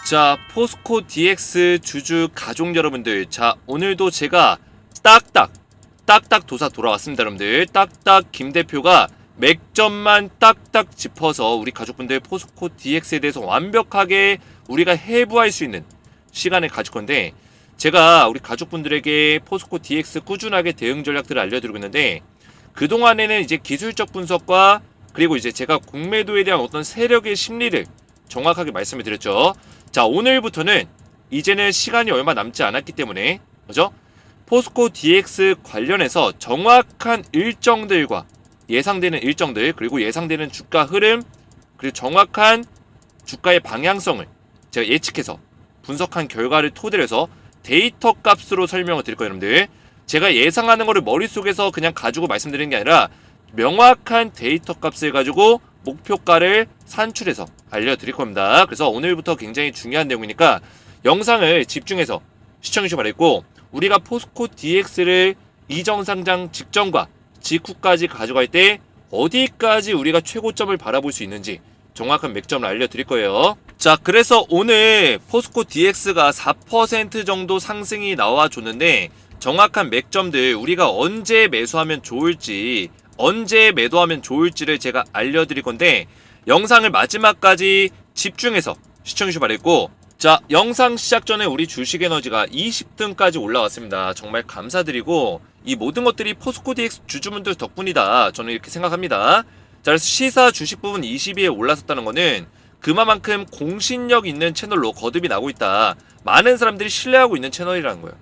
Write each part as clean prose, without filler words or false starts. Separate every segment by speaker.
Speaker 1: 자, 포스코 DX 주주 가족 여러분들, 자 오늘도 제가 딱딱 도사 돌아왔습니다. 여러분들, 딱딱 김 대표가 맥점만 딱딱 짚어서 우리 가족분들 포스코 DX에 대해서 완벽하게 우리가 해부할 수 있는 시간을 가질 건데, 제가 우리 가족분들에게 포스코 DX 꾸준하게 대응 전략들을 알려드리고 있는데, 그동안에는 이제 기술적 분석과 그리고 이제 제가 공매도에 대한 어떤 세력의 심리를 정확하게 말씀을 드렸죠. 자, 오늘부터는 이제는 시간이 얼마 남지 않았기 때문에, 그죠? 포스코 DX 관련해서 정확한 일정들과 예상되는 일정들, 그리고 예상되는 주가 흐름, 그리고 정확한 주가의 방향성을 제가 예측해서 분석한 결과를 토대로 해서 데이터 값으로 설명을 드릴 거예요. 여러분들, 제가 예상하는 거를 머릿속에서 그냥 가지고 말씀드리는 게 아니라 명확한 데이터 값을 가지고 목표가를 산출해서 알려드릴 겁니다. 그래서 오늘부터 굉장히 중요한 내용이니까 영상을 집중해서 시청해주시기 바라겠고, 우리가 포스코 DX를 이전상장 직전과 직후까지 가져갈 때 어디까지 우리가 최고점을 바라볼 수 있는지 정확한 맥점을 알려드릴 거예요. 자, 그래서 오늘 포스코 DX가 4% 정도 상승이 나와줬는데, 정확한 맥점들, 우리가 언제 매수하면 좋을지, 언제 매도하면 좋을지를 제가 알려드릴 건데, 영상을 마지막까지 집중해서 시청해주시기 바라겠고, 자, 영상 시작 전에 우리 주식에너지가 20등까지 올라왔습니다. 정말 감사드리고, 이 모든 것들이 포스코 DX 주주분들 덕분이다, 저는 이렇게 생각합니다. 자, 그래서 시사 주식 부분 20위에 올라섰다는 거는 그만큼 공신력 있는 채널로 거듭이 나고 있다, 많은 사람들이 신뢰하고 있는 채널이라는 거예요.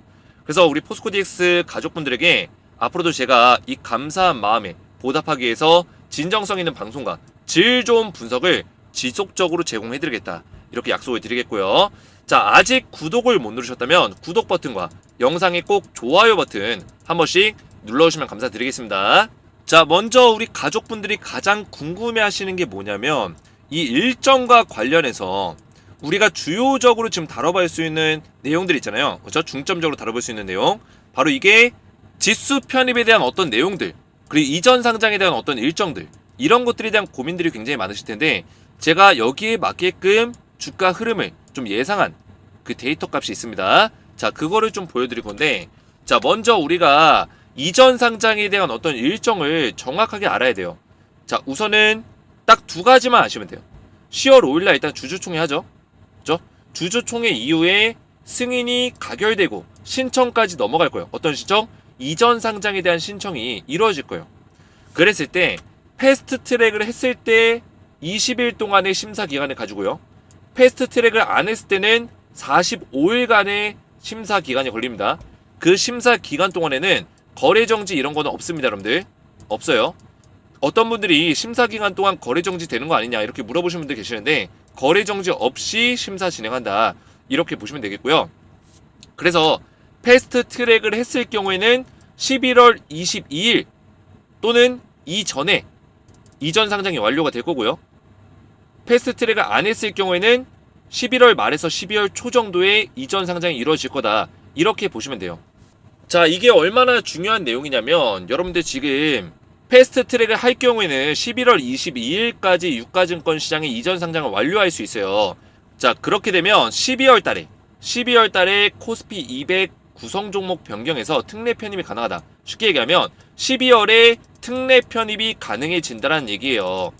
Speaker 1: 그래서 우리 포스코 DX 가족분들에게 앞으로도 제가 이 감사한 마음에 보답하기 위해서 진정성 있는 방송과 질 좋은 분석을 지속적으로 제공해드리겠다, 이렇게 약속을 드리겠고요. 자, 아직 구독을 못 누르셨다면 구독 버튼과 영상에 꼭 좋아요 버튼 한 번씩 눌러주시면 감사드리겠습니다. 자, 먼저 우리 가족분들이 가장 궁금해 하시는 게 뭐냐면, 이 일정과 관련해서 우리가 주요적으로 지금 다뤄볼 수 있는 내용들 있잖아요. 그렇죠? 중점적으로 다뤄볼 수 있는 내용, 바로 이게 지수 편입에 대한 어떤 내용들, 그리고 이전 상장에 대한 어떤 일정들, 이런 것들에 대한 고민들이 굉장히 많으실 텐데, 제가 여기에 맞게끔 주가 흐름을 좀 예상한 그 데이터 값이 있습니다. 자, 그거를 좀 보여드릴 건데, 자, 먼저 우리가 이전 상장에 대한 어떤 일정을 정확하게 알아야 돼요. 자, 우선은 딱 두 가지만 아시면 돼요. 10월 5일날 일단 주주총회 하죠. 그죠? 주주총회 이후에 승인이 가결되고 신청까지 넘어갈 거예요. 어떤 신청? 이전 상장에 대한 신청이 이루어질 거예요. 그랬을 때 패스트 트랙을 했을 때 20일 동안의 심사 기간을 가지고요, 패스트 트랙을 안 했을 때는 45일간의 심사 기간이 걸립니다. 그 심사 기간 동안에는 거래 정지 이런 거는 없습니다. 여러분들, 없어요. 어떤 분들이 심사 기간 동안 거래 정지 되는 거 아니냐 이렇게 물어보시는 분들 계시는데, 거래 정지 없이 심사 진행한다, 이렇게 보시면 되겠고요. 그래서 패스트 트랙을 했을 경우에는 11월 22일 또는 이전에 이전 상장이 완료가 될 거고요. 패스트 트랙을 안 했을 경우에는 11월 말에서 12월 초 정도에 이전 상장이 이루어질 거다, 이렇게 보시면 돼요. 자, 이게 얼마나 중요한 내용이냐면, 여러분들 지금 패스트 트랙을 할 경우에는 11월 22일까지 유가증권 시장의 이전 상장을 완료할 수 있어요. 자, 그렇게 되면 12월 달에 코스피 200 구성 종목 변경해서 특례 편입이 가능하다. 쉽게 얘기하면 12월에 특례 편입이 가능해진다는 얘기예요.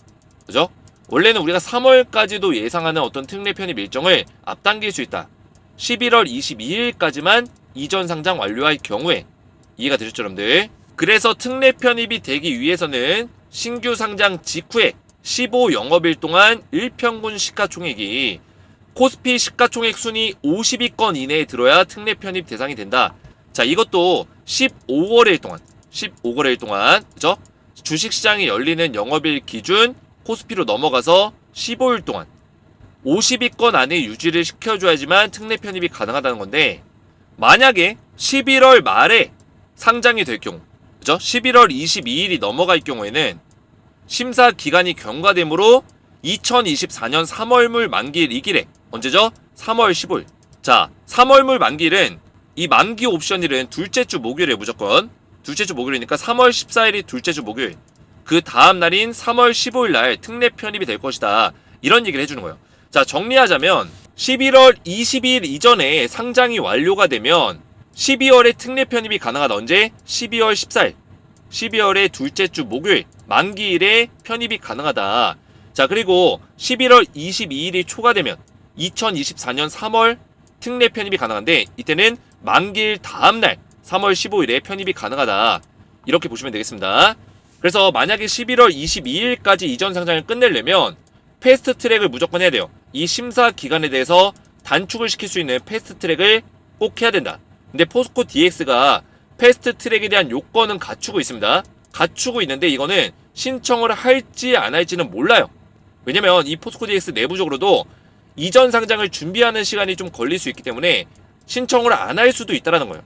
Speaker 1: 그죠? 원래는 우리가 3월까지도 예상하는 어떤 특례 편입 일정을 앞당길 수 있다. 11월 22일까지만 이전 상장 완료할 경우에. 이해가 되셨죠, 여러분들? 그래서 특례 편입이 되기 위해서는 신규 상장 직후에 15영업일 동안 일평균 시가총액이 코스피 시가총액 순위 50위권 이내에 들어야 특례 편입 대상이 된다. 자, 이것도 15거래일 동안, 그죠? 주식시장이 열리는 영업일 기준 코스피로 넘어가서 15일 동안 50위권 안에 유지를 시켜줘야지만 특례 편입이 가능하다는 건데, 만약에 11월 말에 상장이 될 경우, 그죠? 11월 22일이 넘어갈 경우에는 심사 기간이 경과되므로 2024년 3월물 만기일 이 길에, 언제죠? 3월 15일. 자, 3월물 만기일은 이 만기 옵션일은 둘째 주 목요일에, 무조건 둘째 주 목요일이니까 3월 14일이 둘째 주 목요일, 그 다음 날인 3월 15일 날 특례 편입이 될 것이다, 이런 얘기를 해주는 거예요. 자, 정리하자면 11월 20일 이전에 상장이 완료가 되면 12월에 특례 편입이 가능하다. 언제? 12월 14일. 12월의 둘째 주 목요일 만기일에 편입이 가능하다. 자, 그리고 11월 22일이 초과되면 2024년 3월 특례 편입이 가능한데 이때는 만기일 다음날 3월 15일에 편입이 가능하다. 이렇게 보시면 되겠습니다. 그래서 만약에 11월 22일까지 이전 상장을 끝내려면 패스트 트랙을 무조건 해야 돼요. 이 심사 기간에 대해서 단축을 시킬 수 있는 패스트 트랙을 꼭 해야 된다. 근데 포스코 DX가 패스트 트랙에 대한 요건은 갖추고 있습니다. 갖추고 있는데 이거는 신청을 할지 안 할지는 몰라요. 왜냐면 이 포스코 DX 내부적으로도 이전 상장을 준비하는 시간이 좀 걸릴 수 있기 때문에 신청을 안 할 수도 있다는 거예요.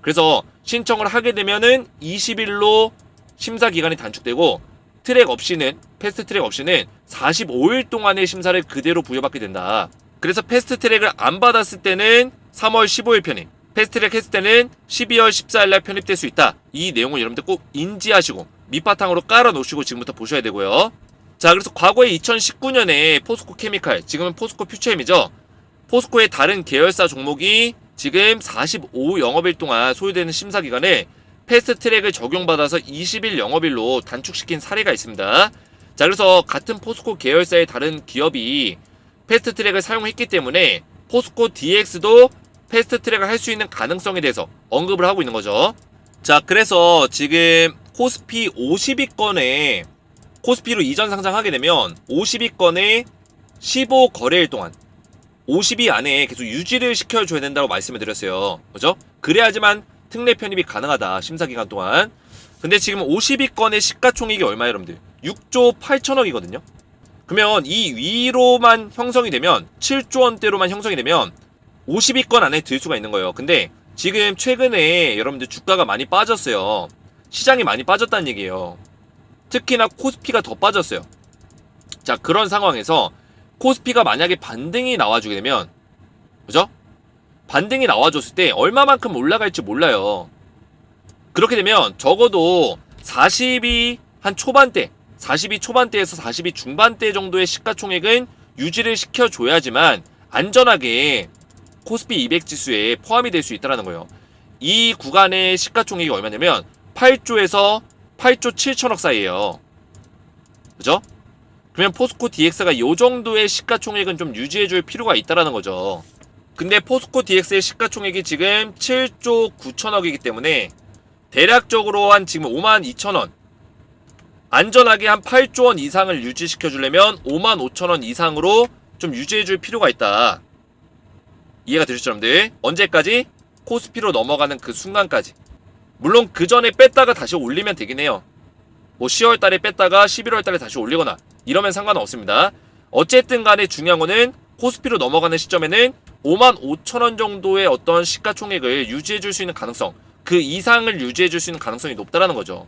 Speaker 1: 그래서 신청을 하게 되면은 20일로 심사 기간이 단축되고 트랙 없이는 패스트 트랙 없이는 45일 동안의 심사를 그대로 부여받게 된다. 그래서 패스트 트랙을 안 받았을 때는 3월 15일 편입, 패스트 트랙 했을 때는 12월 14일날 편입될 수 있다. 이 내용을 여러분들 꼭 인지하시고 밑바탕으로 깔아 놓으시고 지금부터 보셔야 되고요. 자, 그래서 과거에 2019년에 포스코 케미칼, 지금은 포스코 퓨처엠이죠. 포스코의 다른 계열사 종목이 지금 45 영업일 동안 소요되는 심사 기간을 패스트 트랙을 적용받아서 20일 영업일로 단축시킨 사례가 있습니다. 자, 그래서 같은 포스코 계열사의 다른 기업이 패스트 트랙을 사용했기 때문에 포스코 DX도 패스트 트랙을 할 수 있는 가능성에 대해서 언급을 하고 있는 거죠. 자, 그래서 지금 코스피 50위권에 코스피로 이전 상장하게 되면 50위권에 15거래일 동안 50위 안에 계속 유지를 시켜줘야 된다고 말씀을 드렸어요. 그죠? 그래야지만 특례 편입이 가능하다. 심사기간 동안. 근데 지금 50위권의 시가총액이 얼마예요, 여러분들? 6조 8천억이거든요. 그러면 이 위로만 형성이 되면 7조 원대로만 형성이 되면 50위권 안에 들 수가 있는 거예요. 근데 지금 최근에 여러분들 주가가 많이 빠졌어요. 시장이 많이 빠졌다는 얘기예요. 특히나 코스피가 더 빠졌어요. 자, 그런 상황에서 코스피가 만약에 반등이 나와주게 되면, 그죠? 반등이 나와줬을 때 얼마만큼 올라갈지 몰라요. 그렇게 되면 적어도 40이 한 초반대, 40이 초반대에서 40이 중반대 정도의 시가총액은 유지를 시켜줘야지만 안전하게 코스피 200 지수에 포함이 될 수 있다는 거예요. 이 구간의 시가총액이 얼마냐면 8조에서 8조 7천억 사이에요. 그죠? 그러면 포스코 DX가 이 정도의 시가총액은 좀 유지해줄 필요가 있다는 거죠. 근데 포스코 DX의 시가총액이 지금 7조 9천억이기 때문에 대략적으로 한 지금 5만 2천원, 안전하게 한 8조 원 이상을 유지시켜주려면 5만 5천원 이상으로 좀 유지해줄 필요가 있다. 이해가 되셨죠, 여러분들? 언제까지? 코스피로 넘어가는 그 순간까지. 물론 그 전에 뺐다가 다시 올리면 되긴 해요. 뭐 10월달에 뺐다가 11월달에 다시 올리거나 이러면 상관은 없습니다. 어쨌든 간에 중요한 거는 코스피로 넘어가는 시점에는 5만 5천원 정도의 어떤 시가총액을 유지해줄 수 있는 가능성, 그 이상을 유지해줄 수 있는 가능성이 높다라는 거죠.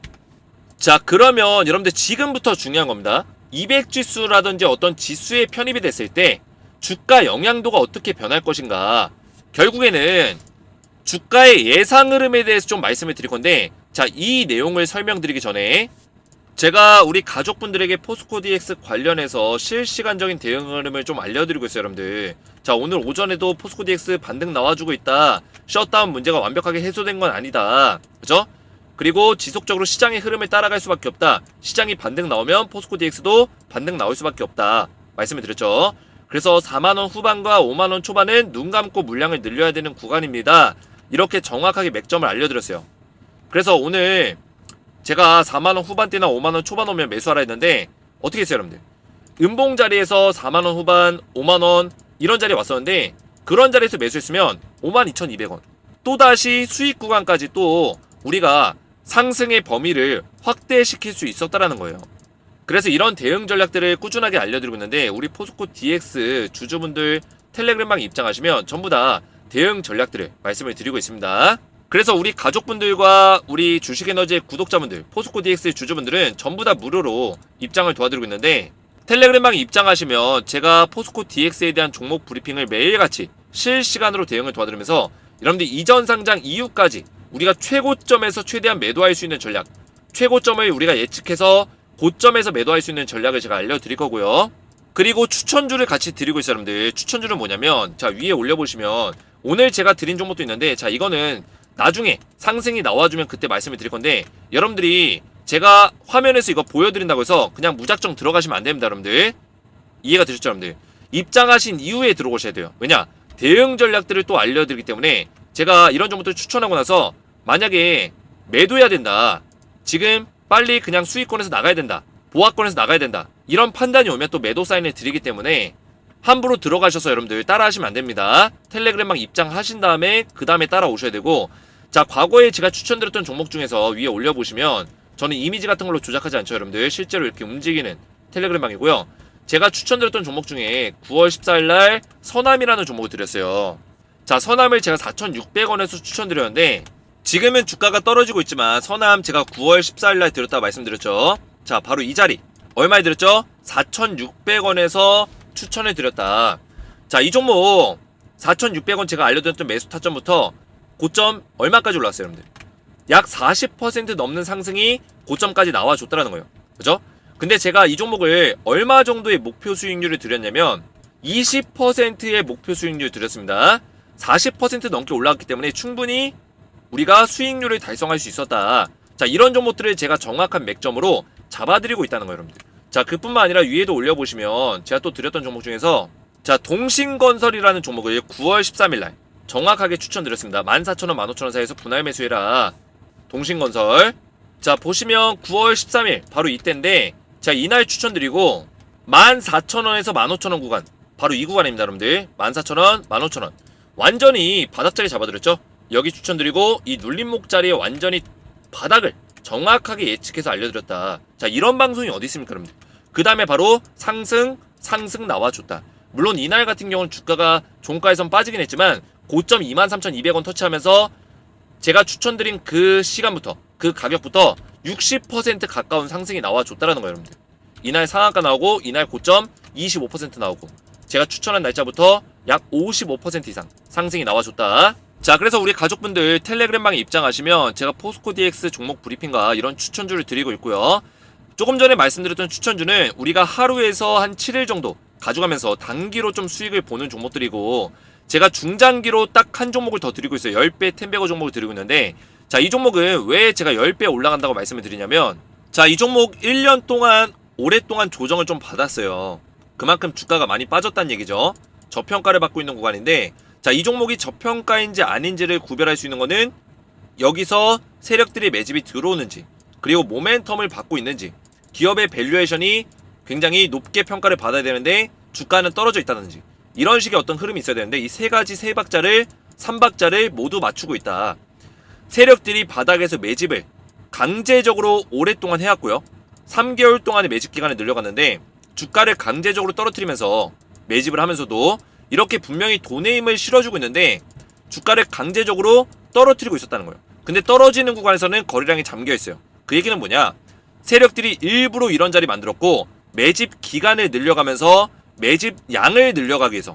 Speaker 1: 자, 그러면 여러분들 지금부터 중요한 겁니다. 200지수라든지 어떤 지수에 편입이 됐을 때 주가 영향도가 어떻게 변할 것인가. 결국에는 주가의 예상 흐름에 대해서 좀 말씀을 드릴 건데, 자, 이 내용을 설명드리기 전에 제가 우리 가족분들에게 포스코 DX 관련해서 실시간적인 대응 흐름을 좀 알려드리고 있어요, 여러분들. 자, 오늘 오전에도 포스코 DX 반등 나와주고 있다. 셧다운 문제가 완벽하게 해소된 건 아니다. 그죠? 그리고 지속적으로 시장의 흐름을 따라갈 수밖에 없다. 시장이 반등 나오면 포스코 DX도 반등 나올 수밖에 없다. 말씀을 드렸죠. 그래서 4만원 후반과 5만원 초반은 눈 감고 물량을 늘려야 되는 구간입니다. 이렇게 정확하게 맥점을 알려드렸어요. 그래서 오늘 제가 4만원 후반대나 5만원 초반 오면 매수하라 했는데 어떻게 했어요, 여러분들? 음봉 자리에서 4만원 후반, 5만원 이런 자리에 왔었는데 그런 자리에서 매수했으면 52,200원 또다시 수익 구간까지 또 우리가 상승의 범위를 확대시킬 수 있었다라는 거예요. 그래서 이런 대응 전략들을 꾸준하게 알려드리고 있는데 우리 포스코 DX 주주분들 텔레그램방 입장하시면 전부 다 대응 전략들을 말씀을 드리고 있습니다. 그래서 우리 가족분들과 우리 주식에너지의 구독자분들, 포스코 DX의 주주분들은 전부 다 무료로 입장을 도와드리고 있는데 텔레그램방에 입장하시면 제가 포스코 DX에 대한 종목 브리핑을 매일같이 실시간으로 대응을 도와드리면서 여러분들 이전 상장 이후까지 우리가 최고점에서 최대한 매도할 수 있는 전략, 최고점을 우리가 예측해서 고점에서 매도할 수 있는 전략을 제가 알려드릴 거고요. 그리고 추천주를 같이 드리고 있어요, 여러분들. 추천주는 뭐냐면, 자, 위에 올려보시면, 오늘 제가 드린 종목도 있는데, 자, 이거는 나중에 상승이 나와주면 그때 말씀을 드릴 건데, 여러분들이 제가 화면에서 이거 보여드린다고 해서 그냥 무작정 들어가시면 안 됩니다, 여러분들. 이해가 되셨죠, 여러분들? 입장하신 이후에 들어오셔야 돼요. 왜냐? 대응 전략들을 또 알려드리기 때문에 제가 이런 종목들 추천하고 나서 만약에 매도해야 된다. 지금 빨리 그냥 수익권에서 나가야 된다. 보합권에서 나가야 된다. 이런 판단이 오면 또 매도 사인을 드리기 때문에 함부로 들어가셔서 여러분들 따라하시면 안 됩니다. 텔레그램방 입장하신 다음에 그 다음에 따라오셔야 되고, 자, 과거에 제가 추천드렸던 종목 중에서 위에 올려보시면 저는 이미지 같은 걸로 조작하지 않죠, 여러분들. 실제로 이렇게 움직이는 텔레그램방이고요. 제가 추천드렸던 종목 중에 9월 14일날 서남이라는 종목을 드렸어요. 자, 서남을 제가 4,600원에서 추천드렸는데 지금은 주가가 떨어지고 있지만 서남 제가 9월 14일날 드렸다고 말씀드렸죠. 자, 바로 이 자리 얼마에 드렸죠? 4,600원에서 추천을 드렸다. 자, 이 종목 4,600원 제가 알려드렸던 매수 타점부터 고점 얼마까지 올라왔어요, 여러분들? 약 40% 넘는 상승이 고점까지 나와줬다는 거예요. 그죠? 근데 제가 이 종목을 얼마 정도의 목표 수익률을 드렸냐면 20%의 목표 수익률을 드렸습니다. 40% 넘게 올라왔기 때문에 충분히 우리가 수익률을 달성할 수 있었다. 자, 이런 종목들을 제가 정확한 맥점으로 잡아드리고 있다는 거예요, 여러분들. 자, 그뿐만 아니라 위에도 올려보시면 제가 또 드렸던 종목 중에서 자, 동신건설이라는 종목을 9월 13일날 정확하게 추천드렸습니다. 14,000원, 15,000원 사이에서 분할 매수해라. 동신건설. 자, 보시면 9월 13일 바로 이때인데, 자, 이날 추천드리고 14,000원에서 15,000원 구간, 바로 이 구간입니다, 여러분들. 14,000원, 15,000원 완전히 바닥자리 잡아드렸죠. 여기 추천드리고 이 눌림목 자리에 완전히 바닥을 정확하게 예측해서 알려드렸다. 자, 이런 방송이 어디 있습니까, 여러분들? 그 다음에 바로 상승 나와줬다. 물론 이날 같은 경우는 주가가 종가에선 빠지긴 했지만 고점 23,200원 터치하면서 제가 추천드린 그 시간부터, 그 가격부터 60% 가까운 상승이 나와줬다라는 거예요, 여러분들. 이날 상한가 나오고 이날 고점 25% 나오고 제가 추천한 날짜부터 약 55% 이상 상승이 나와줬다. 자, 그래서 우리 가족분들 텔레그램방에 입장하시면 제가 포스코 DX 종목 브리핑과 이런 추천주를 드리고 있고요. 조금 전에 말씀드렸던 추천주는 우리가 하루에서 한 7일 정도 가져가면서 단기로 좀 수익을 보는 종목들이고, 제가 중장기로 딱 한 종목을 더 드리고 있어요. 10배 텐베거 종목을 드리고 있는데, 자, 이 종목은 왜 제가 10배 올라간다고 말씀을 드리냐면, 자, 이 종목 1년 동안 오랫동안 조정을 좀 받았어요. 그만큼 주가가 많이 빠졌다는 얘기죠. 저평가를 받고 있는 구간인데, 자, 이 종목이 저평가인지 아닌지를 구별할 수 있는 거는 여기서 세력들이 매집이 들어오는지, 그리고 모멘텀을 받고 있는지, 기업의 밸류에이션이 굉장히 높게 평가를 받아야 되는데 주가는 떨어져 있다든지, 이런 식의 어떤 흐름이 있어야 되는데 이 세 가지 세 박자를 3박자를 모두 맞추고 있다. 세력들이 바닥에서 매집을 강제적으로 오랫동안 해왔고요. 3개월 동안의 매집 기간을 늘려갔는데 주가를 강제적으로 떨어뜨리면서 매집을 하면서도 이렇게 분명히 돈의 힘을 실어주고 있는데 주가를 강제적으로 떨어뜨리고 있었다는 거예요. 근데 떨어지는 구간에서는 거래량이 잠겨있어요. 그 얘기는 뭐냐? 세력들이 일부러 이런 자리 만들었고 매집 기간을 늘려가면서 매집 양을 늘려가기 위해서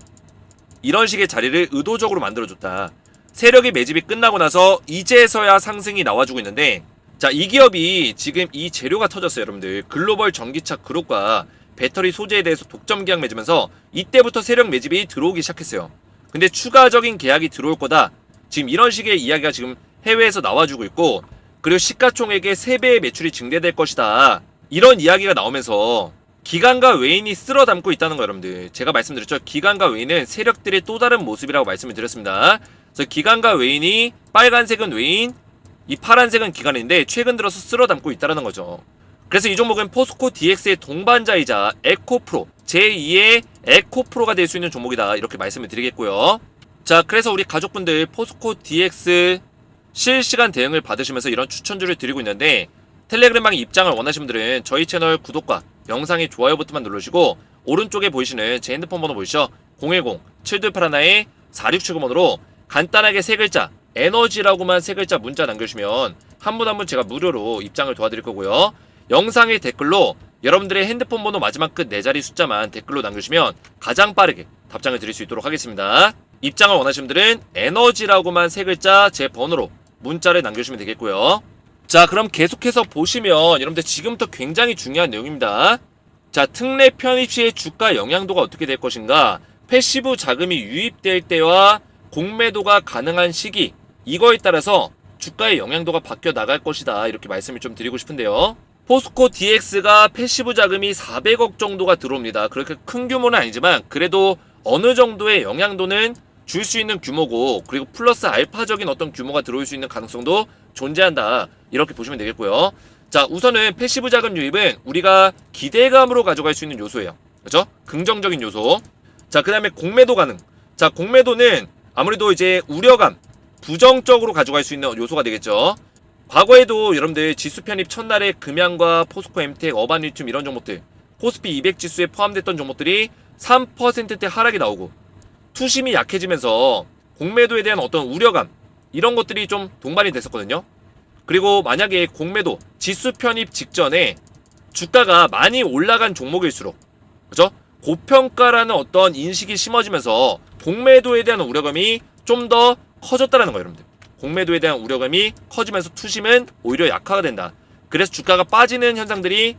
Speaker 1: 이런 식의 자리를 의도적으로 만들어줬다. 세력의 매집이 끝나고 나서 이제서야 상승이 나와주고 있는데, 자, 이 기업이 지금 이 재료가 터졌어요, 여러분들. 글로벌 전기차 그룹과 배터리 소재에 대해서 독점 계약 맺으면서 이때부터 세력 매집이 들어오기 시작했어요. 근데 추가적인 계약이 들어올 거다. 지금 이런 식의 이야기가 지금 해외에서 나와주고 있고, 그리고 시가총액의 3배의 매출이 증대될 것이다. 이런 이야기가 나오면서 기관과 외인이 쓸어 담고 있다는 거, 여러분들. 제가 말씀드렸죠. 기관과 외인은 세력들의 또 다른 모습이라고 말씀을 드렸습니다. 그래서 기관과 외인이, 빨간색은 외인, 이 파란색은 기관인데 최근 들어서 쓸어 담고 있다는 거죠. 그래서 이 종목은 포스코 DX의 동반자이자 에코프로, 제2의 에코프로가 될 수 있는 종목이다. 이렇게 말씀을 드리겠고요. 자, 그래서 우리 가족분들 포스코 DX 실시간 대응을 받으시면서 이런 추천주를 드리고 있는데, 텔레그램방에 입장을 원하시는 분들은 저희 채널 구독과 영상의 좋아요 버튼만 눌러주시고 오른쪽에 보이시는 제 핸드폰 번호 보이시죠? 010-7281-4679번으로 간단하게 세 글자 에너지라고만 세 글자 문자 남겨주시면 한 분 한 분 제가 무료로 입장을 도와드릴 거고요. 영상의 댓글로 여러분들의 핸드폰 번호 마지막 끝 4자리 숫자만 댓글로 남겨주시면 가장 빠르게 답장을 드릴 수 있도록 하겠습니다. 입장을 원하시는 분들은 에너지라고만 세 글자 제 번호로 문자를 남겨주시면 되겠고요. 자, 그럼 계속해서 보시면 여러분들 지금부터 굉장히 중요한 내용입니다. 자, 특례 편입 시의 주가 영향도가 어떻게 될 것인가? 패시브 자금이 유입될 때와 공매도가 가능한 시기, 이거에 따라서 주가의 영향도가 바뀌어 나갈 것이다, 이렇게 말씀을 좀 드리고 싶은데요. 포스코 DX가 패시브 자금이 400억 정도가 들어옵니다. 그렇게 큰 규모는 아니지만 그래도 어느 정도의 영향도는 줄 수 있는 규모고, 그리고 플러스 알파적인 어떤 규모가 들어올 수 있는 가능성도 존재한다, 이렇게 보시면 되겠고요. 자, 우선은 패시브 자금 유입은 우리가 기대감으로 가져갈 수 있는 요소예요. 그렇죠? 긍정적인 요소. 자, 그 다음에 공매도 가능. 자, 공매도는 아무래도 이제 우려감, 부정적으로 가져갈 수 있는 요소가 되겠죠. 과거에도 여러분들 지수 편입 첫날에 금양과 포스코 엠텍, 어반리튬 이런 종목들, 코스피 200 지수에 포함됐던 종목들이 3%대 하락이 나오고 투심이 약해지면서 공매도에 대한 어떤 우려감, 이런 것들이 좀 동반이 됐었거든요. 그리고 만약에 공매도 지수 편입 직전에 주가가 많이 올라간 종목일수록, 그죠? 고평가라는 어떤 인식이 심어지면서 공매도에 대한 우려감이 좀 더 커졌다라는 거예요, 여러분들. 공매도에 대한 우려감이 커지면서 투심은 오히려 약화가 된다. 그래서 주가가 빠지는 현상들이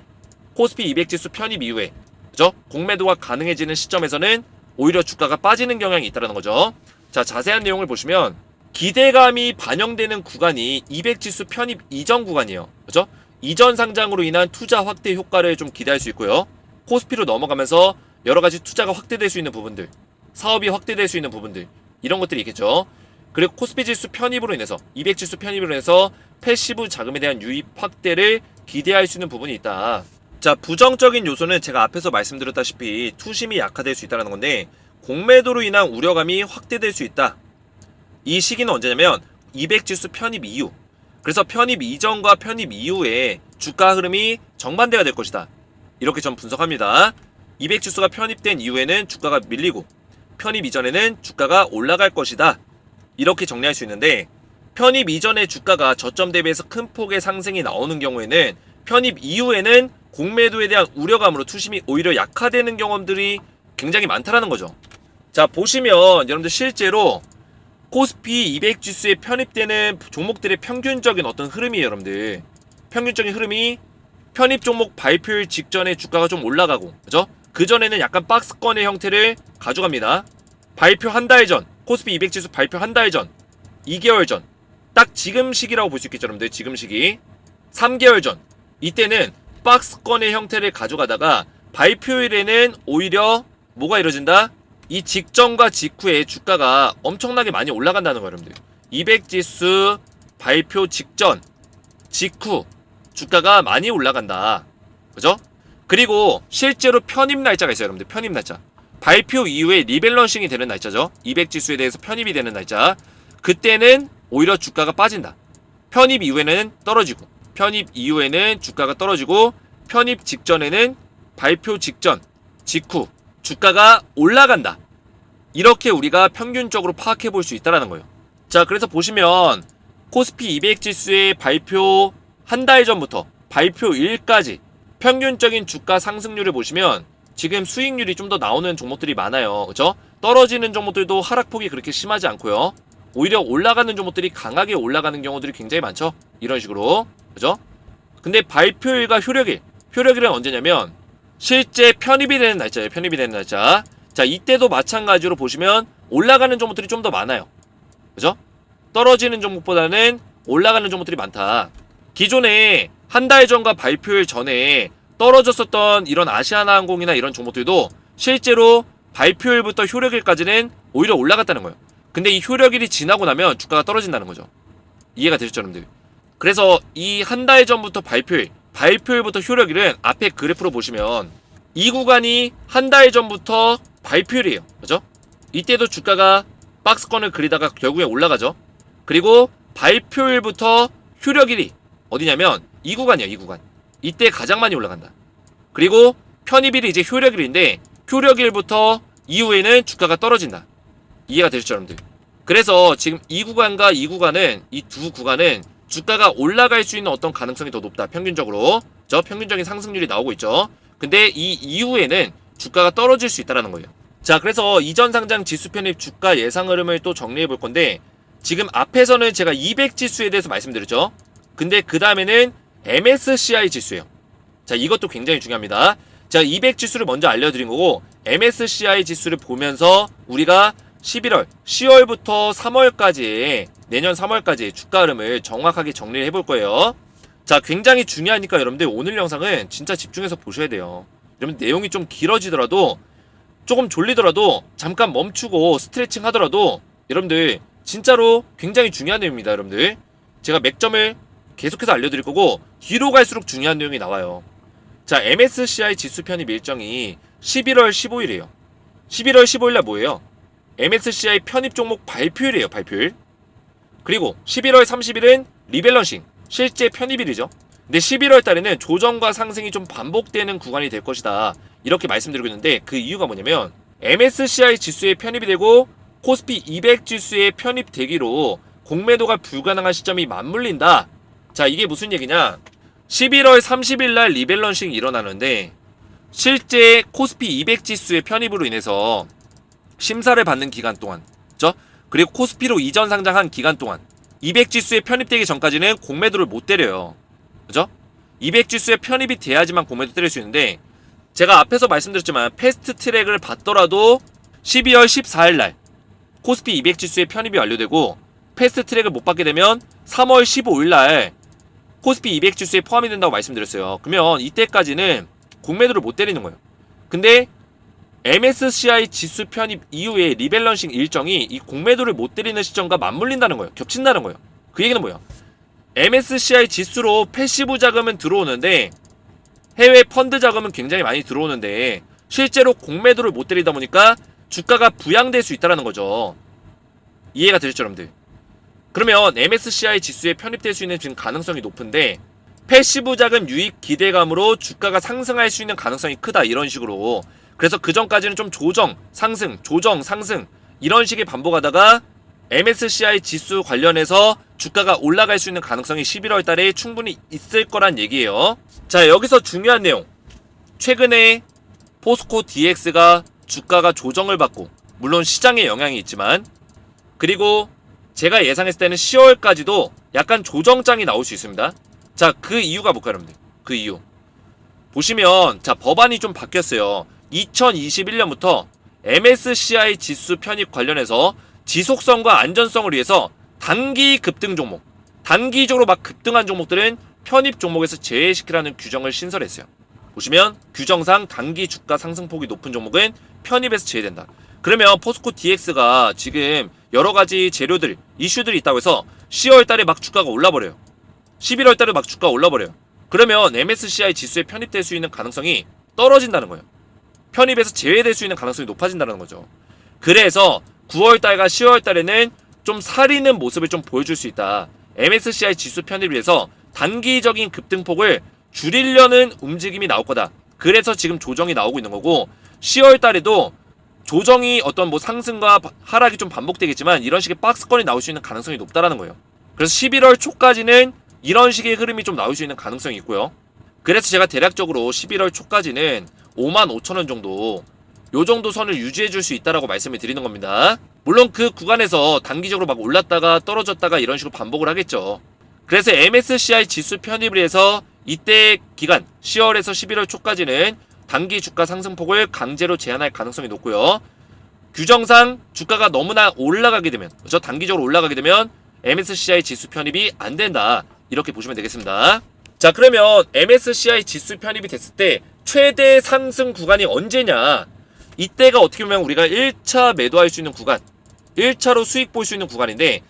Speaker 1: 코스피 200 지수 편입 이후에, 그죠? 공매도가 가능해지는 시점에서는 오히려 주가가 빠지는 경향이 있다는 거죠. 자, 자세한 내용을 보시면 기대감이 반영되는 구간이 200 지수 편입 이전 구간이에요. 그죠? 이전 상장으로 인한 투자 확대 효과를 좀 기대할 수 있고요. 코스피로 넘어가면서 여러 가지 투자가 확대될 수 있는 부분들, 사업이 확대될 수 있는 부분들, 이런 것들이 있겠죠. 그리고 코스피 지수 편입으로 인해서, 200 지수 편입으로 인해서 패시브 자금에 대한 유입 확대를 기대할 수 있는 부분이 있다. 자, 부정적인 요소는 제가 앞에서 말씀드렸다시피 투심이 약화될 수 있다는 건데, 공매도로 인한 우려감이 확대될 수 있다. 이 시기는 언제냐면 200 지수 편입 이후, 그래서 편입 이전과 편입 이후에 주가 흐름이 정반대가 될 것이다, 이렇게 전 분석합니다. 200 지수가 편입된 이후에는 주가가 밀리고 편입 이전에는 주가가 올라갈 것이다, 이렇게 정리할 수 있는데, 편입 이전에 주가가 저점 대비해서 큰 폭의 상승이 나오는 경우에는 편입 이후에는 공매도에 대한 우려감으로 투심이 오히려 약화되는 경험들이 굉장히 많다라는 거죠. 자, 보시면 여러분들 실제로 코스피 200 지수에 편입되는 종목들의 평균적인 어떤 흐름이에요, 여러분들. 평균적인 흐름이 편입 종목 발표일 직전에 주가가 좀 올라가고, 그죠? 그전에는 약간 박스권의 형태를 가져갑니다. 발표 한 달 전, 코스피 200 지수 발표 한 달 전, 2개월 전, 딱 지금 시기라고 볼 수 있겠죠, 여러분들. 지금 시기 3개월 전, 이때는 박스권의 형태를 가져가다가 발표일에는 오히려 뭐가 이루어진다? 이 직전과 직후에 주가가 엄청나게 많이 올라간다는 거예요, 여러분들. 200 지수 발표 직전, 직후 주가가 많이 올라간다, 그죠? 그리고 실제로 편입 날짜가 있어요, 여러분들. 편입 날짜, 발표 이후에 리밸런싱이 되는 날짜죠. 200 지수에 대해서 편입이 되는 날짜. 그때는 오히려 주가가 빠진다. 편입 이후에는 떨어지고, 편입 이후에는 주가가 떨어지고, 편입 직전에는 발표 직전, 직후 주가가 올라간다. 이렇게 우리가 평균적으로 파악해 볼 수 있다는 거예요. 자, 그래서 보시면 코스피 200 지수의 발표 한 달 전부터 발표일까지 평균적인 주가 상승률을 보시면 지금 수익률이 좀 더 나오는 종목들이 많아요. 그죠? 떨어지는 종목들도 하락폭이 그렇게 심하지 않고요. 오히려 올라가는 종목들이 강하게 올라가는 경우들이 굉장히 많죠. 이런 식으로. 그죠? 근데 발표일과 효력일은 언제냐면 실제 편입이 되는 날짜예요. 편입이 되는 날짜. 자, 이때도 마찬가지로 보시면 올라가는 종목들이 좀 더 많아요. 그죠? 떨어지는 종목보다는 올라가는 종목들이 많다. 기존에 한 달 전과 발표일 전에 떨어졌었던 이런 아시아나항공이나 이런 종목들도 실제로 발표일부터 효력일까지는 오히려 올라갔다는 거예요. 근데 이 효력일이 지나고 나면 주가가 떨어진다는 거죠. 이해가 되셨죠, 여러분들? 그래서 이 한 달 전부터 발표일부터 효력일은 앞에 그래프로 보시면 이 구간이 한 달 전부터 발표일이에요. 그죠? 이때도 주가가 박스권을 그리다가 결국에 올라가죠. 그리고 발표일부터 효력일이 어디냐면 이 구간이에요. 이 구간. 이때 가장 많이 올라간다. 그리고 편입일이 이제 효력일인데 효력일부터 이후에는 주가가 떨어진다. 이해가 되셨죠, 여러분들? 그래서 지금 이 구간과 이 구간은, 이 두 구간은 주가가 올라갈 수 있는 어떤 가능성이 더 높다. 평균적으로. 저 평균적인 상승률이 나오고 있죠. 근데 이 이후에는 주가가 떨어질 수 있다는 거예요. 자, 그래서 이전 상장 지수 편입 주가 예상 흐름을 또 정리해 볼 건데, 지금 앞에서는 제가 200 지수에 대해서 말씀드렸죠. 근데 그 다음에는 MSCI 지수예요. 자, 이것도 굉장히 중요합니다. 자, 200 지수를 먼저 알려드린 거고 MSCI 지수를 보면서 우리가 11월, 10월부터 3월까지 내년 3월까지 주가 흐름을 정확하게 정리를 해볼 거예요. 자, 굉장히 중요하니까 여러분들 오늘 영상은 진짜 집중해서 보셔야 돼요. 여러분 내용이 좀 길어지더라도 조금 졸리더라도 잠깐 멈추고 스트레칭 하더라도 여러분들 진짜로 굉장히 중요한 내용입니다. 여러분들 제가 맥점을 계속해서 알려드릴 거고 뒤로 갈수록 중요한 내용이 나와요. 자, MSCI 지수 편입 일정이 11월 15일이에요 11월 15일날 뭐예요? MSCI 편입 종목 발표일이에요. 발표일. 그리고 11월 30일은 리밸런싱 실제 편입일이죠. 근데 11월 달에는 조정과 상승이 좀 반복되는 구간이 될 것이다 이렇게 말씀드리고 있는데 그 이유가 뭐냐면 MSCI 지수에 편입이 되고 코스피 200 지수에 편입되기로 공매도가 불가능한 시점이 맞물린다. 자, 이게 무슨 얘기냐, 11월 30일 날 리밸런싱이 일어나는데 실제 코스피 200 지수의 편입으로 인해서 심사를 받는 기간 동안, 그죠? 그리고 코스피로 이전 상장한 기간 동안 200 지수에 편입되기 전까지는 공매도를 못 때려요. 그죠? 200 지수에 편입이 돼야지만 공매도 때릴 수 있는데 제가 앞에서 말씀드렸지만 패스트 트랙을 받더라도 12월 14일 날 코스피 200 지수에 편입이 완료되고 패스트 트랙을 못 받게 되면 3월 15일 날 코스피 200 지수에 포함이 된다고 말씀드렸어요. 그러면 이때까지는 공매도를 못 때리는 거예요. 근데 MSCI 지수 편입 이후에 리밸런싱 일정이 이 공매도를 못 때리는 시점과 맞물린다는 거예요. 겹친다는 거예요. 그 얘기는 뭐야? MSCI 지수로 패시브 자금은 들어오는데 해외 펀드 자금은 굉장히 많이 들어오는데 실제로 공매도를 못 때리다 보니까 주가가 부양될 수 있다는 거죠. 이해가 되셨죠, 여러분들? 그러면 MSCI 지수에 편입될 수 있는 지금 가능성이 높은데 패시브 자금 유입 기대감으로 주가가 상승할 수 있는 가능성이 크다 이런 식으로. 그래서 그 전까지는 좀 조정, 상승, 조정, 상승 이런 식의 반복하다가 MSCI 지수 관련해서 주가가 올라갈 수 있는 가능성이 11월 달에 충분히 있을 거란 얘기예요. 자, 여기서 중요한 내용. 최근에 포스코 DX가 주가가 조정을 받고 물론 시장에 영향이 있지만 그리고 제가 예상했을 때는 10월까지도 약간 조정장이 나올 수 있습니다. 자, 그 이유가 뭘까요, 여러분들? 그 이유 보시면 자, 법안이 좀 바뀌었어요. 2021년부터 MSCI 지수 편입 관련해서 지속성과 안전성을 위해서 단기 급등 종목, 단기적으로 막 급등한 종목들은 편입 종목에서 제외시키라는 규정을 신설했어요. 보시면 규정상 단기 주가 상승폭이 높은 종목은 편입에서 제외된다. 그러면 포스코 DX가 지금 여러가지 재료들, 이슈들이 있다고 해서 10월 달에 막 주가가 올라버려요. 11월 달에 막 주가가 올라버려요. 그러면 MSCI 지수에 편입될 수 있는 가능성이 떨어진다는 거예요. 편입에서 제외될 수 있는 가능성이 높아진다는 거죠. 그래서 9월달과 10월달에는 좀 사리는 모습을 좀 보여줄 수 있다. MSCI 지수 편입을 위해서 단기적인 급등폭을 줄이려는 움직임이 나올 거다. 그래서 지금 조정이 나오고 있는 거고 10월달에도 조정이 어떤 뭐 상승과 하락이 좀 반복되겠지만 이런 식의 박스권이 나올 수 있는 가능성이 높다라는 거예요. 그래서 11월 초까지는 이런 식의 흐름이 좀 나올 수 있는 가능성이 있고요. 그래서 제가 대략적으로 11월 초까지는 55,000원 정도 요 정도 선을 유지해 줄 수 있다라고 말씀을 드리는 겁니다. 물론 그 구간에서 단기적으로 막 올랐다가 떨어졌다가 이런 식으로 반복을 하겠죠. 그래서 MSCI 지수 편입을 해서 이때 기간 10월에서 11월 초까지는 단기 주가 상승폭을 강제로 제한할 가능성이 높고요. 규정상 주가가 너무나 올라가게 되면, 그렇죠? 단기적으로 올라가게 되면 MSCI 지수 편입이 안 된다. 이렇게 보시면 되겠습니다. 자, 그러면 MSCI 지수 편입이 됐을 때 최대 상승 구간이 언제냐? 이때가 어떻게 보면 우리가 1차 매도할 수 있는 구간, 1차로 수익 볼 수 있는 구간인데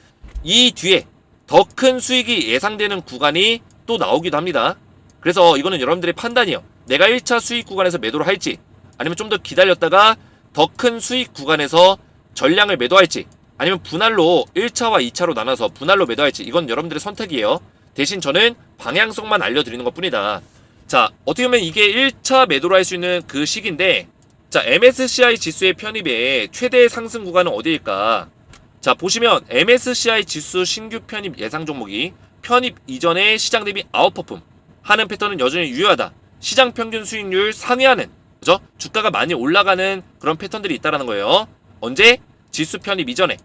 Speaker 1: 이 뒤에 더 큰 수익이 예상되는 구간이 또 나오기도 합니다. 그래서 이거는 여러분들의 판단이에요. 내가 1차 수익 구간에서 매도를 할지 아니면 좀 더 기다렸다가 더 큰 수익 구간에서 전량을 매도할지 아니면 분할로 1차와 2차로 나눠서 분할로 매도할지 이건 여러분들의 선택이에요. 대신 저는 방향성만 알려드리는 것 뿐이다. 자, 어떻게 보면 이게 1차 매도로 할 수 있는 그 시기인데 자, MSCI 지수의 편입의 최대 상승 구간은 어디일까? 자, 보시면 MSCI 지수 신규 편입 예상 종목이 편입 이전에 시장 대비 아웃퍼폼 하는 패턴은 여전히 유효하다. 시장 평균 수익률 상회하는, 그죠? 주가가 많이 올라가는 그런 패턴들이 있다라는 거예요. 언제? 지수 편입 이전에.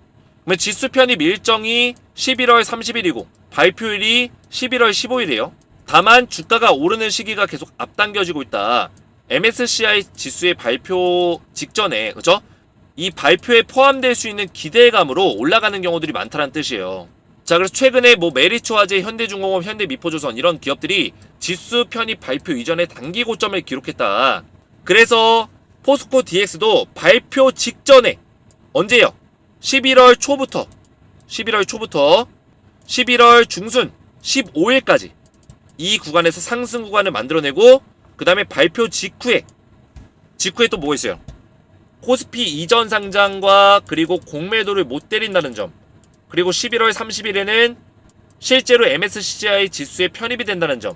Speaker 1: 그러면 지수 편입 일정이 11월 30일이고 발표일이 11월 15일이에요. 다만 주가가 오르는 시기가 계속 앞당겨지고 있다. MSCI 지수의 발표 직전에, 그죠? 이 발표에 포함될 수 있는 기대감으로 올라가는 경우들이 많다는 뜻이에요. 자, 그래서 최근에 뭐 메리츠화재, 현대중공업, 현대미포조선 이런 기업들이 지수 편입 발표 이전에 단기 고점을 기록했다. 그래서 포스코 DX도 발표 직전에 언제요? 11월 초부터 11월 중순 15일까지 이 구간에서 상승 구간을 만들어내고, 그 다음에 발표 직후에 또 뭐가 있어요? 코스피 이전 상장과 그리고 공매도를 못 때린다는 점, 그리고 11월 30일에는 실제로 MSCI 지수에 편입이 된다는 점,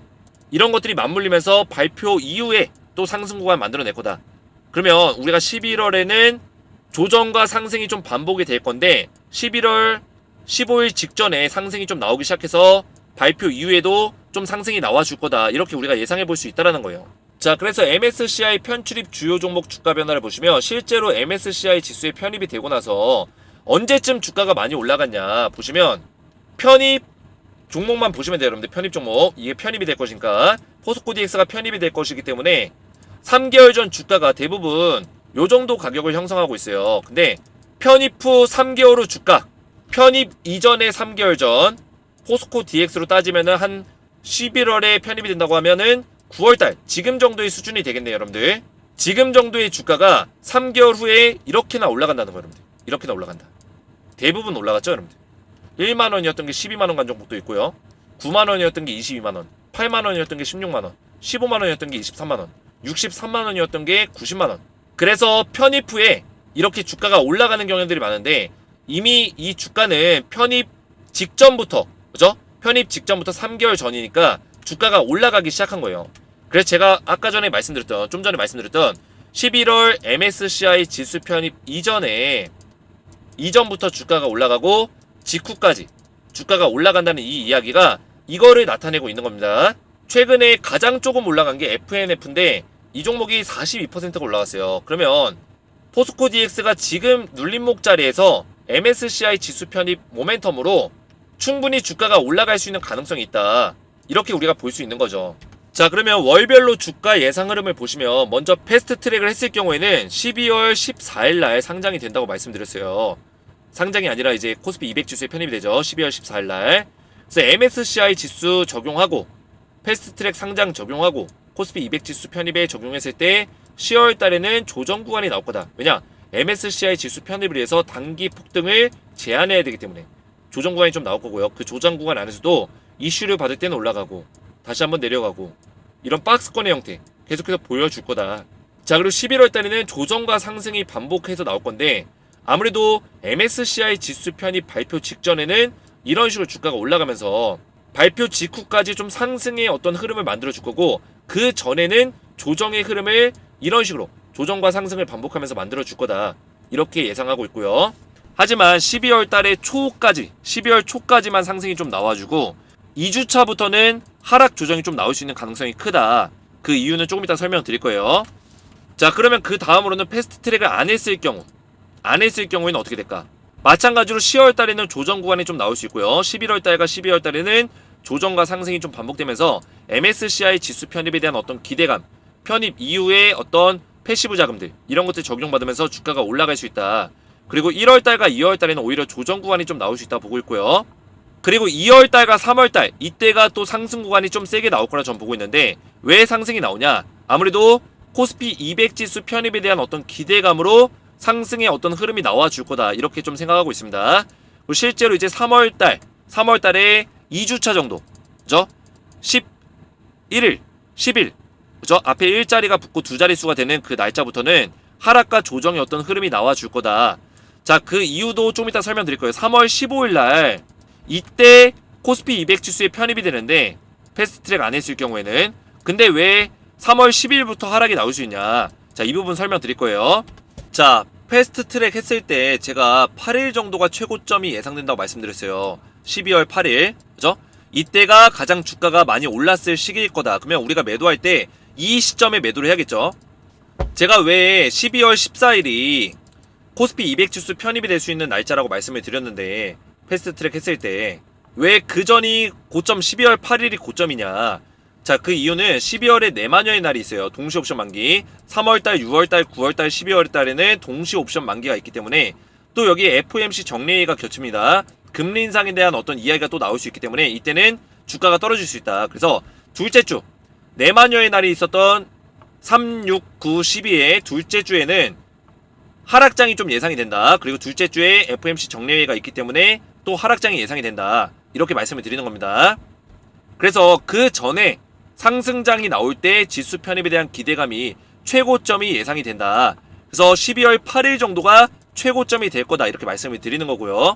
Speaker 1: 이런 것들이 맞물리면서 발표 이후에 또 상승 구간을 만들어낼 거다. 그러면 우리가 11월에는 조정과 상승이 좀 반복이 될 건데 11월 15일 직전에 상승이 좀 나오기 시작해서 발표 이후에도 좀 상승이 나와줄 거다. 이렇게 우리가 예상해 볼 수 있다는 거예요. 자, 그래서 MSCI 편출입 주요 종목 주가 변화를 보시면 실제로 MSCI 지수에 편입이 되고 나서 언제쯤 주가가 많이 올라갔냐 보시면, 편입 종목만 보시면 돼요, 여러분들. 편입 종목, 이게 편입이 될 것이니까 포스코 DX가 편입이 될 것이기 때문에 3개월 전 주가가 대부분 요 정도 가격을 형성하고 있어요. 근데 편입 후 3개월 후 주가, 편입 이전에 3개월 전 포스코 DX로 따지면은 한 11월에 편입이 된다고 하면은 9월달 지금 정도의 수준이 되겠네요, 여러분들. 지금 정도의 주가가 3개월 후에 이렇게나 올라간다는 거예요, 여러분들. 이렇게나 올라간다. 대부분 올라갔죠, 여러분들. 1만원이었던 게 12만원 간 종목도 있고요. 9만원이었던 게 22만원, 8만원이었던 게 16만원, 15만원이었던 게 23만원, 63만원이었던 게 90만원. 그래서 편입 후에 이렇게 주가가 올라가는 경향들이 많은데, 이미 이 주가는 편입 직전부터, 그죠? 편입 직전부터 3개월 전이니까 주가가 올라가기 시작한 거예요. 그래서 제가 아까 전에 말씀드렸던, 좀 전에 말씀드렸던 11월 MSCI 지수 편입 이전부터 주가가 올라가고 직후까지 주가가 올라간다는 이 이야기가 이거를 나타내고 있는 겁니다. 최근에 가장 조금 올라간 게 FNF인데 이 종목이 42%가 올라갔어요. 그러면 포스코 DX가 지금 눌림목 자리에서 MSCI 지수 편입 모멘텀으로 충분히 주가가 올라갈 수 있는 가능성이 있다. 이렇게 우리가 볼 수 있는 거죠. 자, 그러면 월별로 주가 예상 흐름을 보시면, 먼저 패스트 트랙을 했을 경우에는 12월 14일 날 상장이 된다고 말씀드렸어요. 상장이 아니라 이제 코스피 200 지수에 편입이 되죠. 12월 14일 날. 그래서 MSCI 지수 적용하고 패스트 트랙 상장 적용하고 코스피 200 지수 편입에 적용했을 때 10월 달에는 조정 구간이 나올 거다. 왜냐? MSCI 지수 편입을 위해서 단기 폭등을 제한해야 되기 때문에 조정 구간이 좀 나올 거고요. 그 조정 구간 안에서도 이슈를 받을 때는 올라가고 다시 한번 내려가고 이런 박스권의 형태 계속해서 보여줄 거다. 자, 그리고 11월 달에는 조정과 상승이 반복해서 나올 건데, 아무래도 MSCI 지수 편입 발표 직전에는 이런 식으로 주가가 올라가면서 발표 직후까지 좀 상승의 어떤 흐름을 만들어 줄 거고, 그 전에는 조정의 흐름을 이런 식으로 조정과 상승을 반복하면서 만들어 줄 거다. 이렇게 예상하고 있고요. 하지만 12월 달에 12월 초까지만 상승이 좀 나와주고 2주차부터는 하락 조정이 좀 나올 수 있는 가능성이 크다. 그 이유는 조금 이따 설명드릴 거예요. 자, 그러면 그 다음으로는 패스트 트랙을 안 했을 경우에는 어떻게 될까? 마찬가지로 10월 달에는 조정 구간이 좀 나올 수 있고요. 11월 달과 12월 달에는 조정과 상승이 좀 반복되면서 MSCI 지수 편입에 대한 어떤 기대감, 편입 이후에 어떤 패시브 자금들 이런 것들 적용받으면서 주가가 올라갈 수 있다. 그리고 1월 달과 2월 달에는 오히려 조정 구간이 좀 나올 수 있다 보고 있고요. 그리고 2월 달과 3월 달 이때가 또 상승 구간이 좀 세게 나올 거라 전 보고 있는데, 왜 상승이 나오냐? 아무래도 코스피 200 지수 편입에 대한 어떤 기대감으로 상승의 어떤 흐름이 나와 줄 거다. 이렇게 좀 생각하고 있습니다. 그리고 실제로 이제 3월 달에 2주차 정도, 그죠? 11일, 10일, 그죠? 앞에 1자리가 붙고 2자릿수가 되는 그 날짜부터는 하락과 조정의 어떤 흐름이 나와 줄 거다. 자, 그 이유도 좀 이따 설명드릴 거예요. 3월 15일 날 이때 코스피 200 지수에 편입이 되는데, 패스트 트랙 안 했을 경우에는. 근데 왜 3월 10일부터 하락이 나올 수 있냐? 자, 이 부분 설명드릴 거예요. 자, 패스트 트랙 했을 때 제가 8일 정도가 최고점이 예상된다고 말씀드렸어요. 12월 8일, 그죠? 이때가 가장 주가가 많이 올랐을 시기일 거다. 그러면 우리가 매도할 때 이 시점에 매도를 해야겠죠. 제가 왜 12월 14일이 코스피 200 지수 편입이 될 수 있는 날짜라고 말씀을 드렸는데, 패스트 트랙 했을 때 왜 그 전이 고점 12월 8일이 고점이냐? 자, 그 이유는 12월에 내만여의 날이 있어요. 동시 옵션 만기. 3월달, 6월달, 9월달, 12월달에는 동시 옵션 만기가 있기 때문에 또 여기 FOMC 정례회의가 겹칩니다. 금리 인상에 대한 어떤 이야기가 또 나올 수 있기 때문에 이때는 주가가 떨어질 수 있다. 그래서 둘째 주 내만여의 날이 있었던 3, 6, 9, 12의 둘째 주에는 하락장이 좀 예상이 된다. 그리고 둘째 주에 FOMC 정례회의가 있기 때문에 또 하락장이 예상이 된다. 이렇게 말씀을 드리는 겁니다. 그래서 그 전에 상승장이 나올 때 지수 편입에 대한 기대감이 최고점이 예상이 된다. 그래서 12월 8일 정도가 최고점이 될 거다. 이렇게 말씀을 드리는 거고요.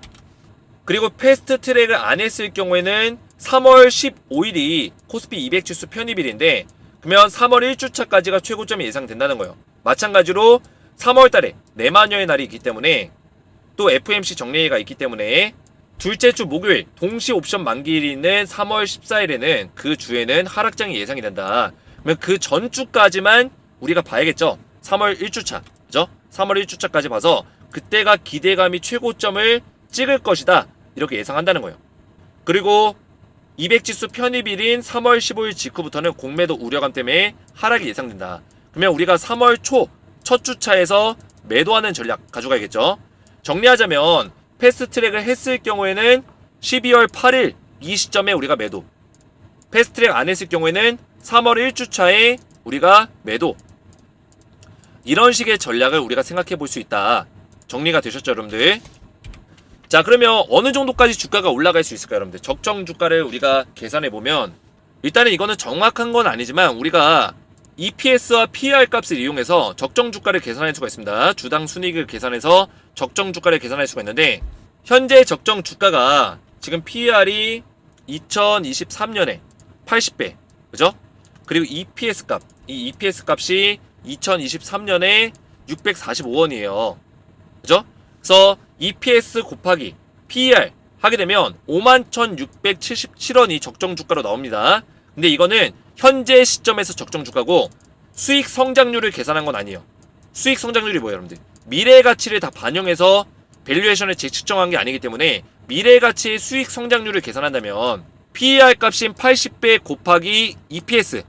Speaker 1: 그리고 패스트 트랙을 안 했을 경우에는 3월 15일이 코스피 200 지수 편입일인데 그러면 3월 1주차까지가 최고점이 예상된다는 거예요. 마찬가지로 3월 달에 내만여의 날이 있기 때문에 또 FOMC 정례회의가 있기 때문에 둘째 주 목요일 동시 옵션 만기일이 있는 3월 14일에는 그 주에는 하락장이 예상이 된다. 그러면 그 전주까지만 우리가 봐야겠죠. 3월 1주차. 그죠? 3월 1주차까지 봐서 그때가 기대감이 최고점을 찍을 것이다. 이렇게 예상한다는 거예요. 그리고 200지수 편입일인 3월 15일 직후부터는 공매도 우려감 때문에 하락이 예상된다. 그러면 우리가 3월 초 첫 주차에서 매도하는 전략 가져가야겠죠. 정리하자면 패스트트랙을 했을 경우에는 12월 8일 이 시점에 우리가 매도, 패스트트랙 안 했을 경우에는 3월 1주차에 우리가 매도, 이런 식의 전략을 우리가 생각해 볼 수 있다. 정리가 되셨죠 여러분들? 자, 그러면 어느 정도까지 주가가 올라갈 수 있을까요 여러분들? 적정 주가를 우리가 계산해 보면 일단은 이거는 정확한 건 아니지만 우리가 EPS와 PER 값을 이용해서 적정 주가를 계산할 수가 있습니다. 주당 순이익을 계산해서 적정 주가를 계산할 수가 있는데 현재 적정 주가가 지금 PER이 2023년에 80배, 그죠? 그리고 EPS 값, 이 EPS 값이 2023년에 645원이에요. 그죠? 그래서 EPS 곱하기 PER 하게 되면 51,677원이 적정 주가로 나옵니다. 근데 이거는 현재 시점에서 적정 주가고 수익 성장률을 계산한 건 아니에요. 수익 성장률이 뭐예요 여러분들? 미래 가치를 다 반영해서 밸류에이션을 재측정한 게 아니기 때문에 미래 가치의 수익 성장률을 계산한다면 PER 값인 80배 곱하기 EPS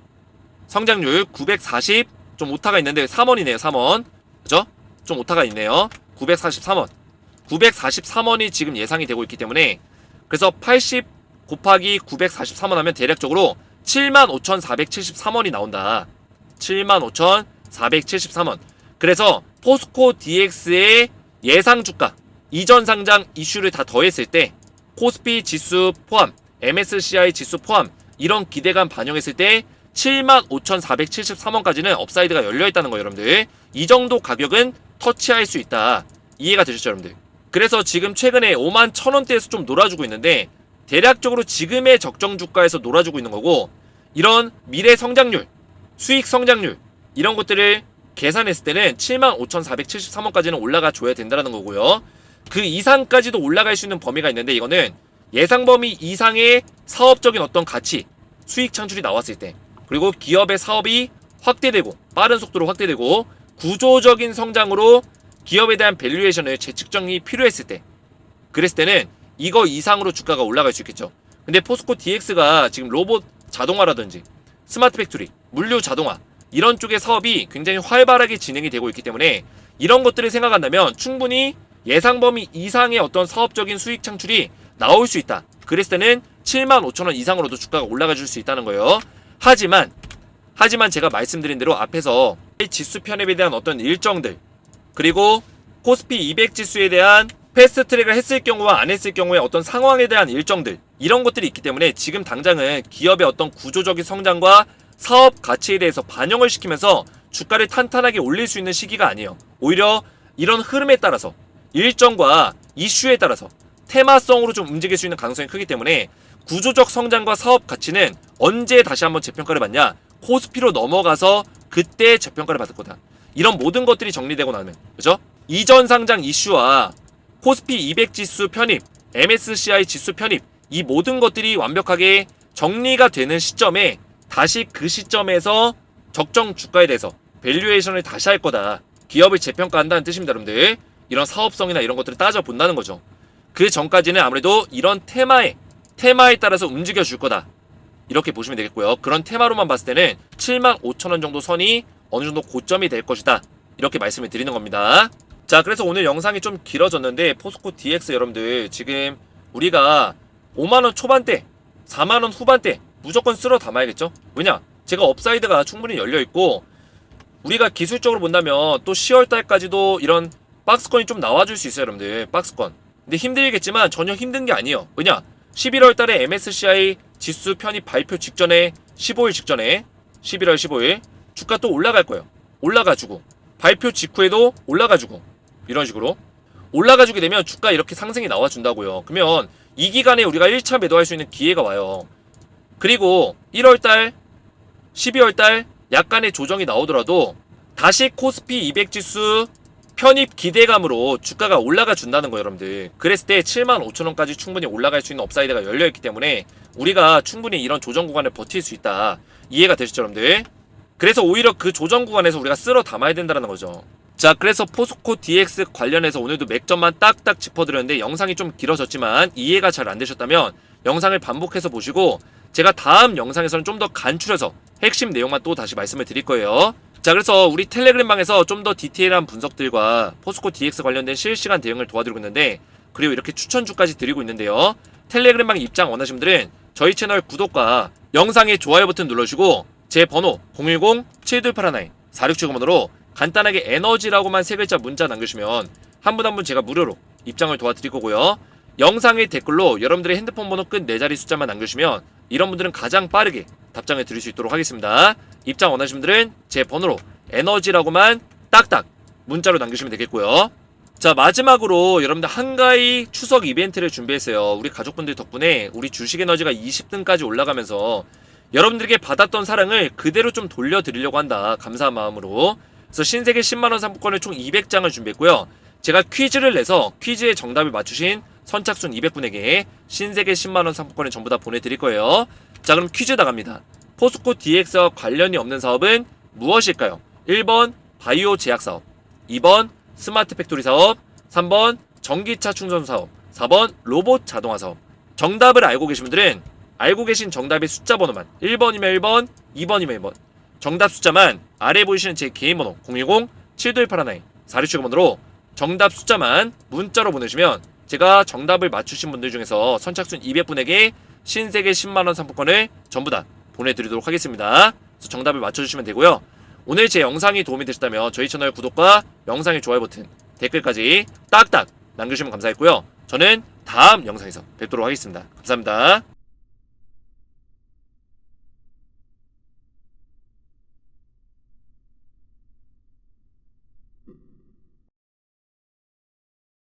Speaker 1: 성장률 940, 좀 오타가 있는데 3원이네요. 3원. 그죠? 좀 오타가 있네요. 943원. 943원이 지금 예상이 되고 있기 때문에 그래서 80 곱하기 943원 하면 대략적으로 75,473원이 나온다. 75,473원. 그래서 포스코 DX의 예상 주가, 이전 상장 이슈를 다 더했을 때 코스피 지수 포함, MSCI 지수 포함 이런 기대감 반영했을 때 75,473원까지는 업사이드가 열려있다는 거예요 여러분들. 이 정도 가격은 터치할 수 있다. 이해가 되셨죠 여러분들? 그래서 지금 최근에 51,000원대에서 좀 놀아주고 있는데 대략적으로 지금의 적정 주가에서 놀아주고 있는 거고 이런 미래 성장률, 수익 성장률 이런 것들을 계산했을 때는 75,473원까지는 올라가 줘야 된다는 거고요. 그 이상까지도 올라갈 수 있는 범위가 있는데 이거는 예상 범위 이상의 사업적인 어떤 가치, 수익 창출이 나왔을 때 그리고 기업의 사업이 확대되고 빠른 속도로 확대되고 구조적인 성장으로 기업에 대한 밸류에이션을 재측정이 필요했을 때 그랬을 때는 이거 이상으로 주가가 올라갈 수 있겠죠. 근데 포스코 DX가 지금 로봇 자동화라든지 스마트 팩토리, 물류 자동화 이런 쪽의 사업이 굉장히 활발하게 진행이 되고 있기 때문에 이런 것들을 생각한다면 충분히 예상 범위 이상의 어떤 사업적인 수익 창출이 나올 수 있다. 그랬을 때는 75,000원 이상으로도 주가가 올라가 줄 수 있다는 거예요. 하지만 제가 말씀드린 대로 앞에서 지수 편입에 대한 어떤 일정들 그리고 코스피 200 지수에 대한 패스트 트랙을 했을 경우와 안 했을 경우의 어떤 상황에 대한 일정들 이런 것들이 있기 때문에 지금 당장은 기업의 어떤 구조적인 성장과 사업 가치에 대해서 반영을 시키면서 주가를 탄탄하게 올릴 수 있는 시기가 아니에요. 오히려 이런 흐름에 따라서 일정과 이슈에 따라서 테마성으로 좀 움직일 수 있는 가능성이 크기 때문에 구조적 성장과 사업 가치는 언제 다시 한번 재평가를 받냐? 코스피로 넘어가서 그때 재평가를 받을 거다. 이런 모든 것들이 정리되고 나면 그죠? 이전 상장 이슈와 코스피 200 지수 편입, MSCI 지수 편입 이 모든 것들이 완벽하게 정리가 되는 시점에 다시 그 시점에서 적정 주가에 대해서 밸류에이션을 다시 할 거다. 기업을 재평가한다는 뜻입니다 여러분들. 이런 사업성이나 이런 것들을 따져본다는 거죠. 그 전까지는 아무래도 이런 테마에 따라서 움직여 줄 거다. 이렇게 보시면 되겠고요. 그런 테마로만 봤을 때는 75,000원 정도 선이 어느 정도 고점이 될 것이다. 이렇게 말씀을 드리는 겁니다. 자, 그래서 오늘 영상이 좀 길어졌는데 포스코 DX 여러분들 지금 우리가 5만원 초반대 4만원 후반대 무조건 쓸어 담아야겠죠. 왜냐, 제가 업사이드가 충분히 열려있고 우리가 기술적으로 본다면 또 10월달까지도 이런 박스권이 좀 나와줄 수 있어요 여러분들. 박스권 근데 힘들겠지만 전혀 힘든 게 아니에요. 왜냐, 11월달에 MSCI 지수 편입 발표 직전에 15일 직전에 11월 15일 주가 또 올라갈 거예요. 올라가지고 발표 직후에도 올라가지고 이런 식으로 올라가주게 되면 주가 이렇게 상승이 나와준다고요. 그러면 이 기간에 우리가 1차 매도할 수 있는 기회가 와요. 그리고 1월달 12월달 약간의 조정이 나오더라도 다시 코스피 200 지수 편입 기대감으로 주가가 올라가 준다는 거예요 여러분들. 그랬을 때 75,000원까지 충분히 올라갈 수 있는 업사이드가 열려있기 때문에 우리가 충분히 이런 조정 구간을 버틸 수 있다. 이해가 되시죠 여러분들? 그래서 오히려 그 조정 구간에서 우리가 쓸어 담아야 된다는 거죠. 자, 그래서 포스코 DX 관련해서 오늘도 맥점만 딱딱 짚어드렸는데 영상이 좀 길어졌지만 이해가 잘 안 되셨다면 영상을 반복해서 보시고 제가 다음 영상에서는 좀 더 간추려서 핵심 내용만 또 다시 말씀을 드릴 거예요. 자, 그래서 우리 텔레그램 방에서 좀 더 디테일한 분석들과 포스코 DX 관련된 실시간 대응을 도와드리고 있는데, 그리고 이렇게 추천주까지 드리고 있는데요. 텔레그램 방 입장 원하시는 분들은 저희 채널 구독과 영상의 좋아요 버튼 눌러주시고 제 번호 010-7281-4679번으로 간단하게 에너지라고만 3글자 문자 남겨주시면 한 분 한 분 제가 무료로 입장을 도와드릴 거고요. 영상의 댓글로 여러분들의 핸드폰 번호 끝 4자리 숫자만 남겨주시면 이런 분들은 가장 빠르게 답장을 드릴 수 있도록 하겠습니다. 입장 원하시는 분들은 제 번호로 에너지라고만 딱딱 문자로 남겨주시면 되겠고요. 자, 마지막으로 여러분들 한가위 추석 이벤트를 준비했어요. 우리 가족분들 덕분에 우리 주식에너지가 20등까지 올라가면서 여러분들에게 받았던 사랑을 그대로 좀 돌려드리려고 한다. 감사한 마음으로. 그래서 신세계 10만원 상품권을 총 200장을 준비했고요. 제가 퀴즈를 내서 퀴즈의 정답을 맞추신 선착순 200분에게 신세계 10만원 상품권을 전부 다 보내드릴 거예요. 자, 그럼 퀴즈 나갑니다. 포스코 DX와 관련이 없는 사업은 무엇일까요? 1번 바이오 제약 사업, 2번 스마트 팩토리 사업, 3번 전기차 충전 사업, 4번 로봇 자동화 사업. 정답을 알고 계신 분들은 알고 계신 정답의 숫자 번호만 1번이면 1번, 2번이면 2번. 정답 숫자만 아래 보이시는 제 개인 번호 010-7281-4679번으로 정답 숫자만 문자로 보내주시면 제가 정답을 맞추신 분들 중에서 선착순 200분에게 신세계 10만원 상품권을 전부 다 보내드리도록 하겠습니다. 그래서 정답을 맞춰주시면 되고요. 오늘 제 영상이 도움이 되셨다면 저희 채널 구독과 영상의 좋아요 버튼, 댓글까지 딱딱 남겨주시면 감사했고요. 저는 다음 영상에서 뵙도록 하겠습니다. 감사합니다.